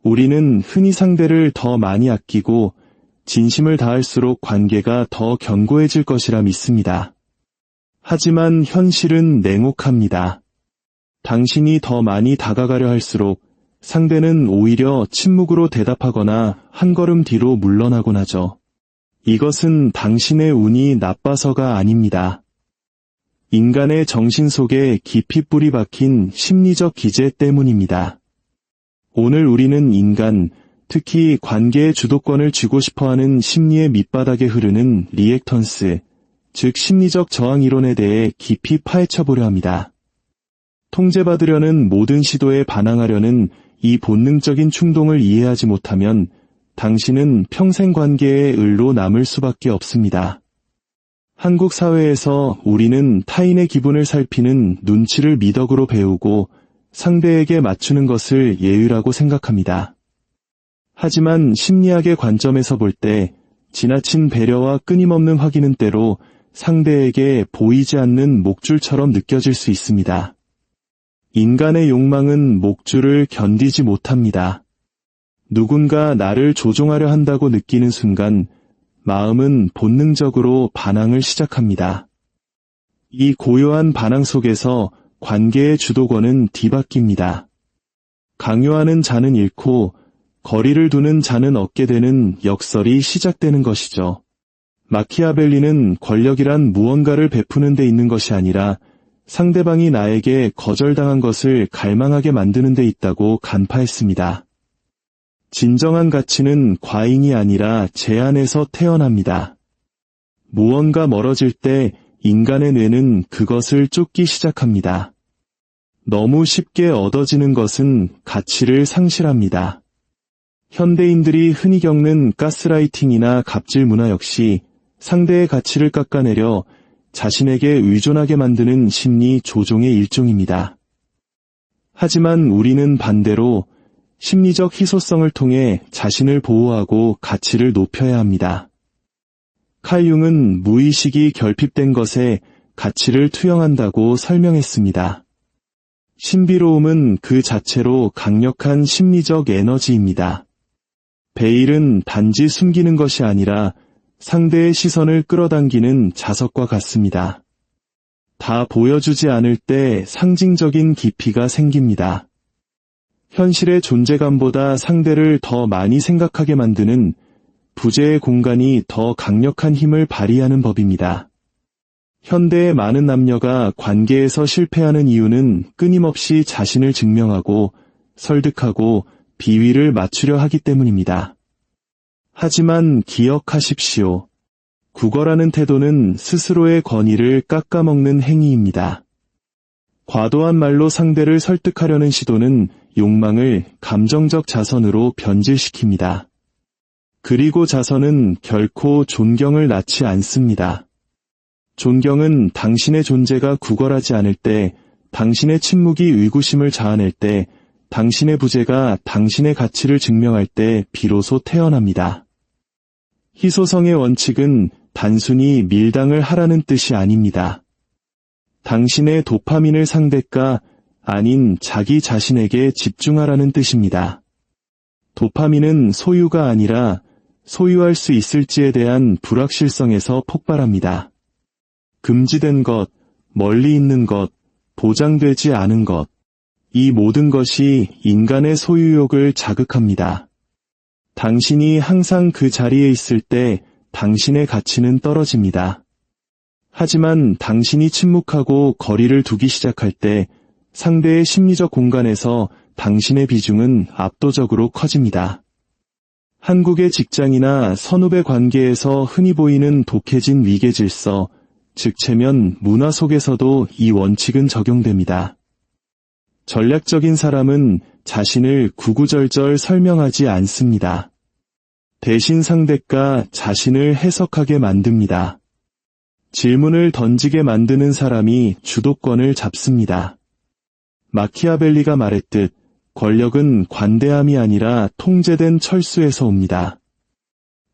우리는 흔히 상대를 더 많이 아끼고 진심을 다할수록 관계가 더 견고해질 것이라 믿습니다. 하지만 현실은 냉혹합니다. 당신이 더 많이 다가가려 할수록 상대는 오히려 침묵으로 대답하거나 한 걸음 뒤로 물러나곤 하죠. 이것은 당신의 운이 나빠서가 아닙니다. 인간의 정신 속에 깊이 뿌리 박힌 심리적 기제 때문입니다. 오늘 우리는 인간, 특히 관계의 주도권을 쥐고 싶어하는 심리의 밑바닥에 흐르는 리액턴스, 즉 심리적 저항 이론에 대해 깊이 파헤쳐보려 합니다. 통제받으려는 모든 시도에 반항하려는 이 본능적인 충동을 이해하지 못하면 당신은 평생 관계의 을로 남을 수밖에 없습니다. 한국 사회에서 우리는 타인의 기분을 살피는 눈치를 미덕으로 배우고 상대에게 맞추는 것을 예의라고 생각합니다. 하지만 심리학의 관점에서 볼 때 지나친 배려와 끊임없는 확인은 때로 상대에게 보이지 않는 목줄처럼 느껴질 수 있습니다. 인간의 욕망은 목줄을 견디지 못합니다. 누군가 나를 조종하려 한다고 느끼는 순간 마음은 본능적으로 반항을 시작합니다. 이 고요한 반항 속에서 관계의 주도권은 뒤바뀝니다. 강요하는 자는 잃고 거리를 두는 자는 얻게 되는 역설이 시작되는 것이죠. 마키아벨리는 권력이란 무언가를 베푸는 데 있는 것이 아니라 상대방이 나에게 거절당한 것을 갈망하게 만드는 데 있다고 간파했습니다. 진정한 가치는 과잉이 아니라 제한에서 태어납니다. 무언가 멀어질 때 인간의 뇌는 그것을 쫓기 시작합니다. 너무 쉽게 얻어지는 것은 가치를 상실합니다. 현대인들이 흔히 겪는 가스라이팅이나 갑질 문화 역시 상대의 가치를 깎아내려 자신에게 의존하게 만드는 심리 조종의 일종입니다. 하지만 우리는 반대로 심리적 희소성을 통해 자신을 보호하고 가치를 높여야 합니다. 칼 융은 무의식이 결핍된 것에 가치를 투영한다고 설명했습니다. 신비로움은 그 자체로 강력한 심리적 에너지입니다. 베일은 단지 숨기는 것이 아니라 상대의 시선을 끌어당기는 자석과 같습니다. 다 보여주지 않을 때 상징적인 깊이가 생깁니다. 현실의 존재감보다 상대를 더 많이 생각하게 만드는 부재의 공간이 더 강력한 힘을 발휘하는 법입니다. 현대의 많은 남녀가 관계에서 실패하는 이유는 끊임없이 자신을 증명하고 설득하고 비위를 맞추려 하기 때문입니다. 하지만 기억하십시오. 구걸하는 태도는 스스로의 권위를 깎아먹는 행위입니다. 과도한 말로 상대를 설득하려는 시도는 욕망을 감정적 자선으로 변질시킵니다. 그리고 자선은 결코 존경을 낳지 않습니다. 존경은 당신의 존재가 구걸하지 않을 때, 당신의 침묵이 의구심을 자아낼 때, 당신의 부재가 당신의 가치를 증명할 때 비로소 태어납니다. 희소성의 원칙은 단순히 밀당을 하라는 뜻이 아닙니다. 당신의 도파민을 상대가 아닌 자기 자신에게 집중하라는 뜻입니다. 도파민은 소유가 아니라 소유할 수 있을지에 대한 불확실성에서 폭발합니다. 금지된 것, 멀리 있는 것, 보장되지 않은 것, 이 모든 것이 인간의 소유욕을 자극합니다. 당신이 항상 그 자리에 있을 때 당신의 가치는 떨어집니다. 하지만 당신이 침묵하고 거리를 두기 시작할 때 상대의 심리적 공간에서 당신의 비중은 압도적으로 커집니다. 한국의 직장이나 선후배 관계에서 흔히 보이는 독해진 위계 질서, 즉 체면 문화 속에서도 이 원칙은 적용됩니다. 전략적인 사람은 자신을 구구절절 설명하지 않습니다. 대신 상대가 자신을 해석하게 만듭니다. 질문을 던지게 만드는 사람이 주도권을 잡습니다. 마키아벨리가 말했듯 권력은 관대함이 아니라 통제된 철수에서 옵니다.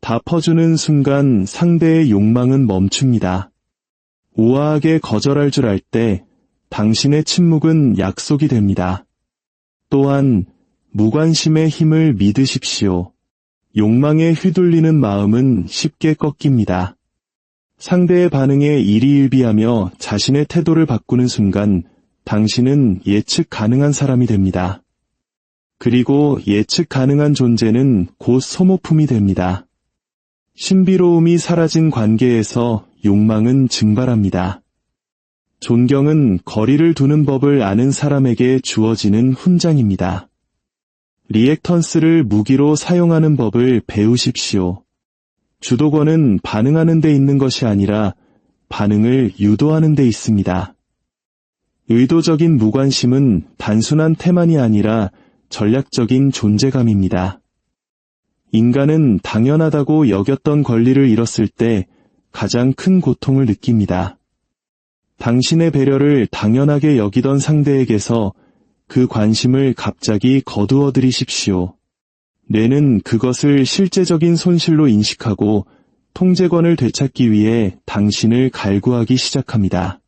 다 퍼주는 순간 상대의 욕망은 멈춥니다. 우아하게 거절할 줄 알 때 당신의 침묵은 약속이 됩니다. 또한 무관심의 힘을 믿으십시오. 욕망에 휘둘리는 마음은 쉽게 꺾입니다. 상대의 반응에 일희일비하며 자신의 태도를 바꾸는 순간 당신은 예측 가능한 사람이 됩니다. 그리고 예측 가능한 존재는 곧 소모품이 됩니다. 신비로움이 사라진 관계에서 욕망은 증발합니다. 존경은 거리를 두는 법을 아는 사람에게 주어지는 훈장입니다. 리액턴스를 무기로 사용하는 법을 배우십시오. 주도권은 반응하는 데 있는 것이 아니라 반응을 유도하는 데 있습니다. 의도적인 무관심은 단순한 태만이 아니라 전략적인 존재감입니다. 인간은 당연하다고 여겼던 권리를 잃었을 때 가장 큰 고통을 느낍니다. 당신의 배려를 당연하게 여기던 상대에게서 그 관심을 갑자기 거두어들이십시오. 뇌는 그것을 실제적인 손실로 인식하고 통제권을 되찾기 위해 당신을 갈구하기 시작합니다.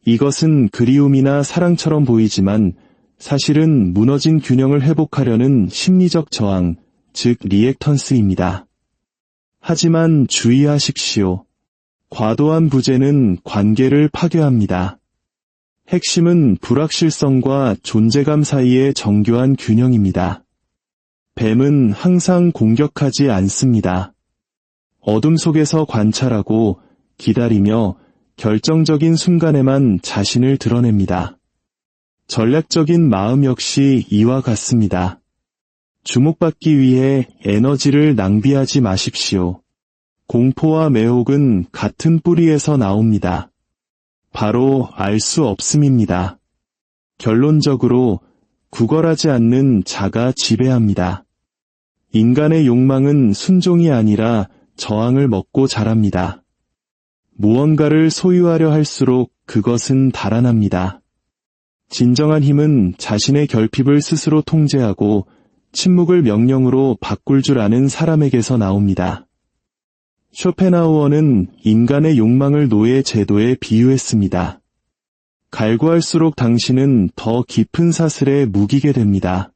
이것은 그리움이나 사랑처럼 보이지만 사실은 무너진 균형을 회복하려는 심리적 저항, 즉 리액턴스입니다. 하지만 주의하십시오. 과도한 부재는 관계를 파괴합니다. 핵심은 불확실성과 존재감 사이의 정교한 균형입니다. 뱀은 항상 공격하지 않습니다. 어둠 속에서 관찰하고 기다리며 결정적인 순간에만 자신을 드러냅니다. 전략적인 마음 역시 이와 같습니다. 주목받기 위해 에너지를 낭비하지 마십시오. 공포와 매혹은 같은 뿌리에서 나옵니다. 바로 알 수 없음입니다. 결론적으로 구걸하지 않는 자가 지배합니다. 인간의 욕망은 순종이 아니라 저항을 먹고 자랍니다. 무언가를 소유하려 할수록 그것은 달아납니다. 진정한 힘은 자신의 결핍을 스스로 통제하고 침묵을 명령으로 바꿀 줄 아는 사람에게서 나옵니다. 쇼펜하우어는 인간의 욕망을 노예 제도에 비유했습니다. 갈구할수록 당신은 더 깊은 사슬에 묵이게 됩니다.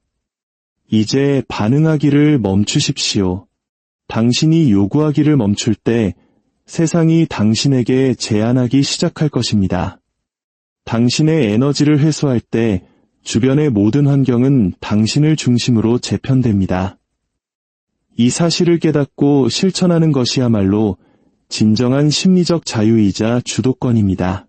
이제 반응하기를 멈추십시오. 당신이 요구하기를 멈출 때 세상이 당신에게 제안하기 시작할 것입니다. 당신의 에너지를 회수할 때 주변의 모든 환경은 당신을 중심으로 재편됩니다. 이 사실을 깨닫고 실천하는 것이야말로 진정한 심리적 자유이자 주도권입니다.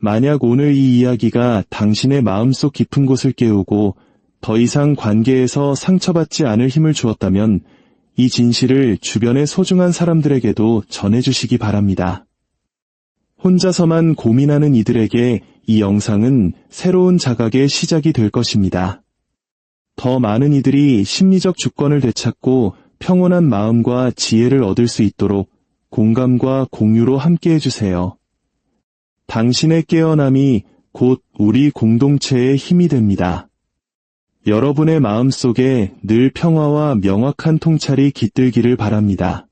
만약 오늘 이 이야기가 당신의 마음속 깊은 곳을 깨우고 더 이상 관계에서 상처받지 않을 힘을 주었다면 이 진실을 주변의 소중한 사람들에게도 전해주시기 바랍니다. 혼자서만 고민하는 이들에게 이 영상은 새로운 자각의 시작이 될 것입니다. 더 많은 이들이 심리적 주권을 되찾고 평온한 마음과 지혜를 얻을 수 있도록 공감과 공유로 함께해 주세요. 당신의 깨어남이 곧 우리 공동체의 힘이 됩니다. 여러분의 마음속에 늘 평화와 명확한 통찰이 깃들기를 바랍니다.